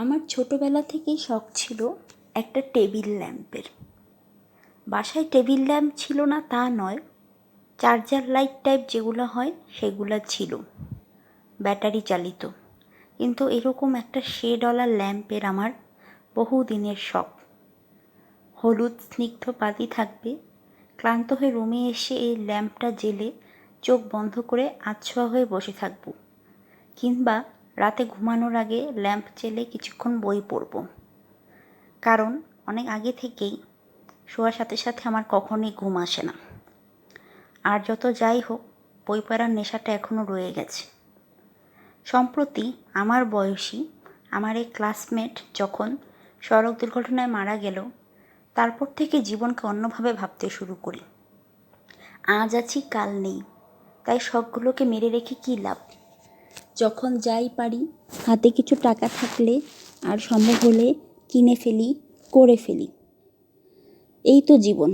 আমার ছোটোবেলা থেকেই শখ ছিল একটা টেবিল ল্যাম্পের। বাসায় টেবিল ল্যাম্প ছিল না তা নয়, চার্জার লাইট টাইপ যেগুলো হয় সেগুলো ছিল, ব্যাটারি চালিত। কিন্তু এরকম একটা শেডওয়ালা ল্যাম্পের আমার বহু দিনের শখ। হলুদ স্নিগ্ধ বাতি থাকবে, ক্লান্ত হয়ে রুমে এসে এই ল্যাম্পটা জ্বেলে চোখ বন্ধ করে আধশোয়া হয়ে বসে থাকব, কিংবা রাতে ঘুমানোর আগে ল্যাম্প জ্বেলে কিছুক্ষণ বই পড়ব। কারণ অনেক আগে থেকেই শোয়ার সাথে সাথে আমার কখনোই ঘুম আসে না। আর যত যাই হোক, বই পড়ার নেশাটা এখনও রয়ে গেছে। সম্প্রতি আমার বয়সী আমার এই ক্লাসমেট যখন সড়ক দুর্ঘটনায় মারা গেল, তারপর থেকে জীবনকে অন্যভাবে ভাবতে শুরু করি। আজ আছি কাল নেই, তাই শখগুলোকে মেরে রেখে কী লাভ। যখন যাই পারি, হাতে কিছু টাকা থাকলে আর সম্ভব হলে কিনে ফেলি, করে ফেলি। এই তো জীবন।